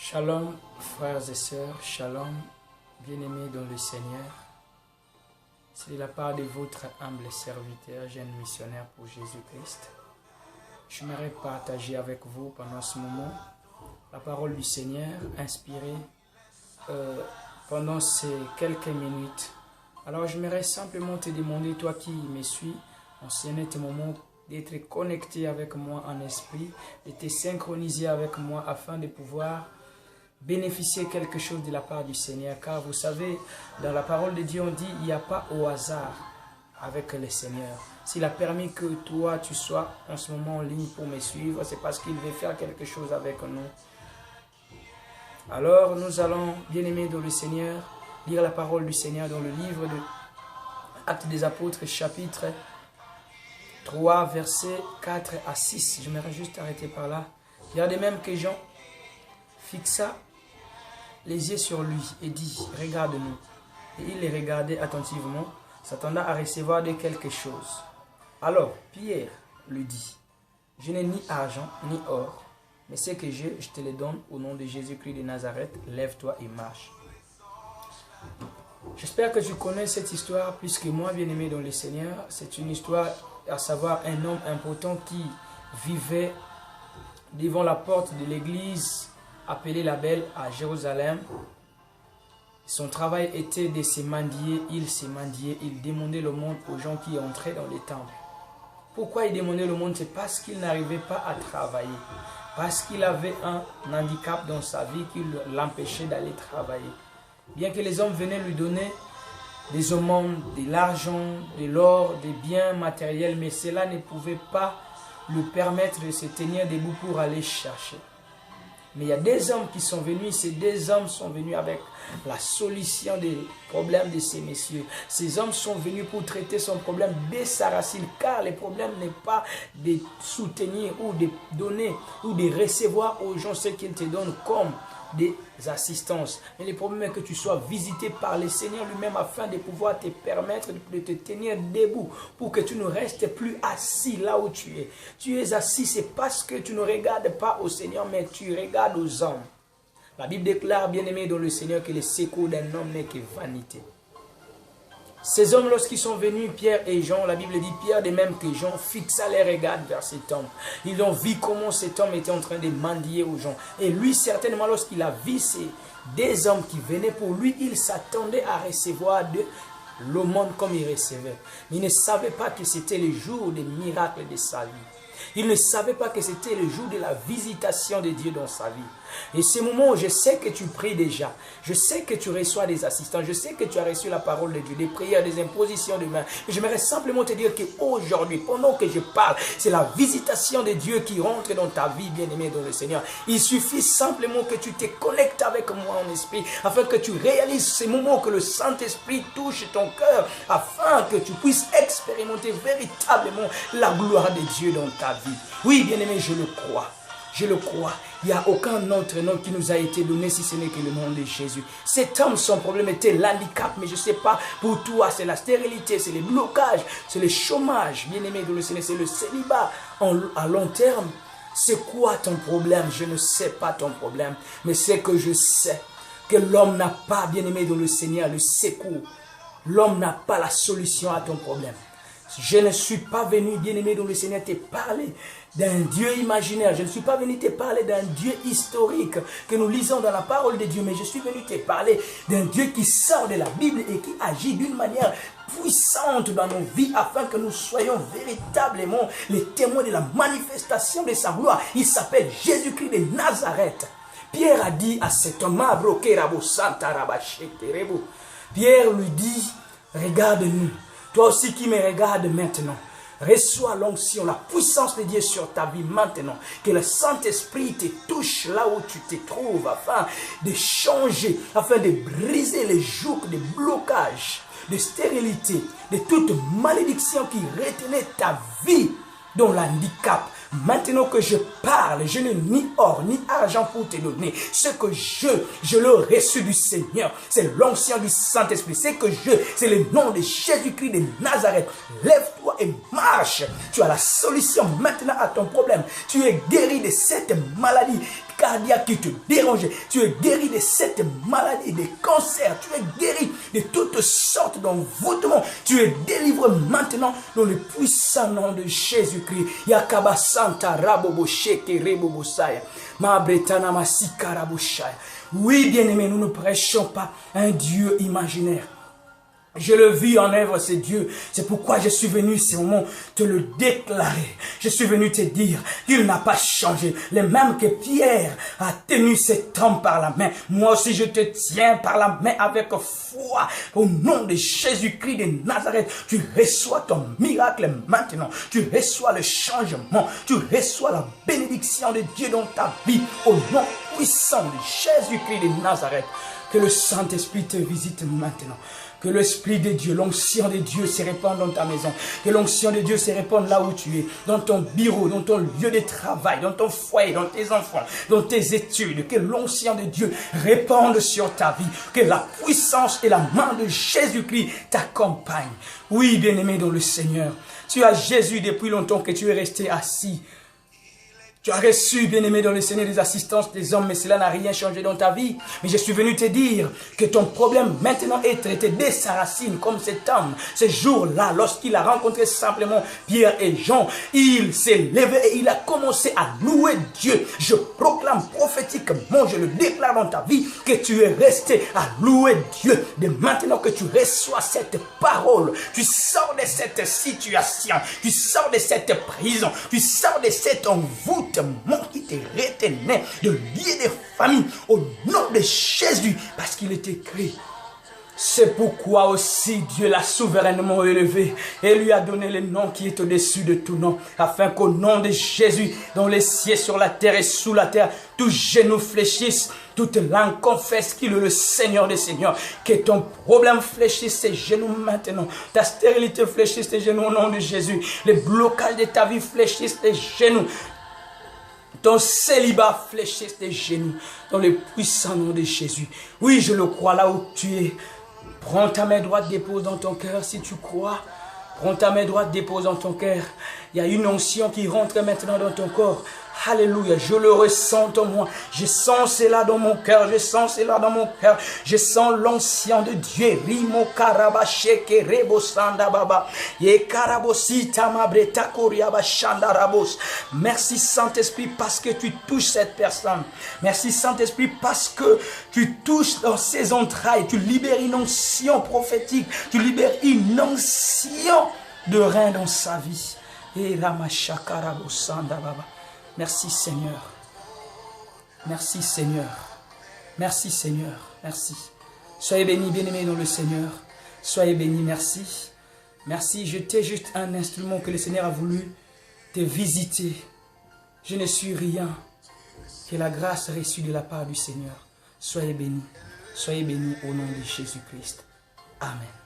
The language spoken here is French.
Shalom, frères et sœurs, shalom, bien-aimés dans le Seigneur. C'est de la part de votre humble serviteur, jeune missionnaire pour Jésus-Christ. J'aimerais partager avec vous pendant ce moment la parole du Seigneur inspirée pendant ces quelques minutes. Alors j'aimerais simplement te demander, toi qui me suis, en ce moment, d'être connecté avec moi en esprit, de te synchroniser avec moi afin de pouvoir bénéficier quelque chose de la part du Seigneur. Car vous savez, dans la parole de Dieu, on dit il n'y a pas au hasard avec le Seigneur. S'il a permis que toi, tu sois en ce moment en ligne pour me suivre, c'est parce qu'il veut faire quelque chose avec nous. Alors, nous allons, bien-aimés dans le Seigneur, lire la parole du Seigneur dans le livre de Actes des Apôtres, chapitre 3, versets 4 à 6. J'aimerais juste arrêter par là. Regardez même que Jean fixa les yeux sur lui et dit, regarde-nous. Et il les regardait attentivement, s'attendant à recevoir de quelque chose. Alors, Pierre lui dit, je n'ai ni argent ni or, mais ce que je te le donne au nom de Jésus-Christ de Nazareth, lève-toi et marche. J'espère que tu connais cette histoire, puisque moi, bien-aimé dans le Seigneur, c'est une histoire, à savoir un homme important qui vivait devant la porte de l'église appelée la Belle à Jérusalem. Son travail était de se mendier, il demandait le monde aux gens qui entraient dans les temples. Pourquoi il demandait le monde? C'est parce qu'il n'arrivait pas à travailler, parce qu'il avait un handicap dans sa vie qui l'empêchait d'aller travailler. Bien que les hommes venaient lui donner des aumônes, de l'argent, de l'or, des biens matériels, mais cela ne pouvait pas lui permettre de se tenir debout pour aller chercher. Mais il y a des hommes qui sont venus, ces deux hommes sont venus avec la solution des problèmes de ces messieurs. Ces hommes sont venus pour traiter son problème dès sa racine, car le problème n'est pas de soutenir ou de donner ou de recevoir aux gens ce qu'ils te donnent comme des assistances. Mais le problème est que tu sois visité par le Seigneur lui-même afin de pouvoir te permettre de te tenir debout pour que tu ne restes plus assis là où tu es. Tu es assis, c'est parce que tu ne regardes pas au Seigneur, mais tu regardes aux hommes. La Bible déclare, bien-aimé dans le Seigneur, que le secours d'un homme n'est que vanité. Ces hommes, lorsqu'ils sont venus, Pierre et Jean, la Bible dit, Pierre de même que Jean, fixa les regards vers cet homme. Ils ont vu comment cet homme était en train de mendier aux gens. Et lui, certainement, lorsqu'il a vu ces deux hommes qui venaient pour lui, il s'attendait à recevoir de l'aumône comme il recevait. Il ne savait pas que c'était le jour des miracles de sa vie. Il ne savait pas que c'était le jour de la visitation de Dieu dans sa vie. Et ce moment où je sais que tu pries déjà, je sais que tu reçois des assistants, je sais que tu as reçu la parole de Dieu, des prières, des impositions de main. J'aimerais simplement te dire qu'aujourd'hui, pendant que je parle, c'est la visitation de Dieu qui rentre dans ta vie, bien-aimé dans le Seigneur. Il suffit simplement que tu te connectes avec moi en esprit, afin que tu réalises ces moments que le Saint-Esprit touche ton cœur, afin que tu puisses expérimenter véritablement la gloire de Dieu dans ta vie. Oui, bien-aimé, je le crois. Je le crois. Il n'y a aucun autre nom qui nous a été donné si ce n'est que le nom de Jésus. Cet homme, son problème était l'handicap. Mais je ne sais pas, pour toi, c'est la stérilité, c'est les blocages, c'est le chômage. Bien-aimé dans le Seigneur, c'est le célibat à long terme. C'est quoi ton problème? Je ne sais pas ton problème. Mais c'est que je sais que l'homme n'a pas, bien-aimé dans le Seigneur, le secours. L'homme n'a pas la solution à ton problème. Je ne suis pas venu, bien-aimé dans le Seigneur, te parler d'un Dieu imaginaire. Je ne suis pas venu te parler d'un Dieu historique que nous lisons dans la parole de Dieu, mais je suis venu te parler d'un Dieu qui sort de la Bible et qui agit d'une manière puissante dans nos vies afin que nous soyons véritablement les témoins de la manifestation de sa gloire. Il s'appelle Jésus-Christ de Nazareth. Pierre a dit à cet homme, Pierre lui dit, regarde-nous. Toi aussi qui me regardes maintenant, reçois l'onction, la puissance de Dieu sur ta vie maintenant. Que le Saint-Esprit te touche là où tu te trouves afin de changer, afin de briser les jougs de blocage, de stérilité, de toute malédiction qui retenait ta vie dans l'handicap. Maintenant que je parle, je n'ai ni or ni argent pour te donner. Ce que je l'ai reçu du Seigneur. C'est l'onction du Saint-Esprit. Ce que c'est le nom de Jésus-Christ de Nazareth. Lève-toi et marche. Tu as la solution maintenant à ton problème. Tu es guéri de cette maladie. Car cardiaque qui te dérangeait. Tu es guéri de cette maladie, des cancers. Tu es guéri de toutes sortes d'envoûtements. Tu es délivré maintenant dans le puissant nom de Jésus-Christ. Yakaba Santa Rabobo Sheke Rebobo Saya. Ma Bretana Masika Raboshaya. Oui, bien-aimé, nous ne prêchons pas un Dieu imaginaire. Je le vis en œuvre, c'est Dieu. C'est pourquoi je suis venu, ce moment, te le déclarer. Je suis venu te dire qu'il n'a pas changé. Le même que Pierre a tenu cet homme par la main. Moi aussi, je te tiens par la main avec foi. Au nom de Jésus-Christ de Nazareth, tu reçois ton miracle maintenant. Tu reçois le changement. Tu reçois la bénédiction de Dieu dans ta vie. Au nom puissant de Jésus-Christ de Nazareth. Que le Saint-Esprit te visite maintenant. Que l'Esprit de Dieu, l'onction de Dieu se répande dans ta maison. Que l'onction de Dieu se répande là où tu es. Dans ton bureau, dans ton lieu de travail, dans ton foyer, dans tes enfants, dans tes études. Que l'onction de Dieu répande sur ta vie. Que la puissance et la main de Jésus-Christ t'accompagnent. Oui, bien-aimé dans le Seigneur. Tu as Jésus depuis longtemps que tu es resté assis. Tu as reçu, bien-aimé, dans le Seigneur, des assistances des hommes, mais cela n'a rien changé dans ta vie. Mais je suis venu te dire que ton problème maintenant est traité dès sa racine, comme cet homme. Ce jour-là, lorsqu'il a rencontré simplement Pierre et Jean, il s'est levé et il a commencé à louer Dieu. Je proclame prophétiquement, je le déclare dans ta vie, que tu es resté à louer Dieu. De maintenant que tu reçois cette parole, tu sors de cette situation, tu sors de cette prison, tu sors de cette envoûte qui te retenait de lier des familles au nom de Jésus, parce qu'il est écrit. C'est pourquoi aussi Dieu l'a souverainement élevé et lui a donné le nom qui est au-dessus de tout nom, afin qu'au nom de Jésus, dans les cieux, sur la terre et sous la terre, tout genou fléchisse, toute langue confesse qu'il est le Seigneur des Seigneurs. Que ton problème fléchisse ses genoux maintenant, ta stérilité fléchisse tes genoux au nom de Jésus, les blocages de ta vie fléchissent tes genoux. Ton célibat fléchisse tes genoux dans le puissant nom de Jésus. Oui, je le crois là où tu es. Prends ta main droite, dépose dans ton cœur si tu crois. Prends ta main droite, dépose dans ton cœur. Il y a une onction qui rentre maintenant dans ton corps. Alléluia, je le ressens en moi. Je sens cela dans mon cœur. Je sens cela dans mon cœur. Je sens l'onction de Dieu. Rimo karabache kerebo sanda baba. Ye karabosita mabreta koriaba shanda rabos. Merci Saint-Esprit parce que tu touches cette personne. Merci Saint-Esprit parce que tu touches dans ses entrailles. Tu libères une onction prophétique. Tu libères une onction de rein dans sa vie. Et ramacha karabo sanda baba. Merci Seigneur. Merci Seigneur. Merci Seigneur. Merci. Soyez bénis, bien-aimés dans le Seigneur. Soyez bénis, merci. Merci, j'étais juste un instrument que le Seigneur a voulu te visiter. Je ne suis rien. Que la grâce reçue de la part du Seigneur. Soyez bénis. Soyez bénis au nom de Jésus-Christ. Amen.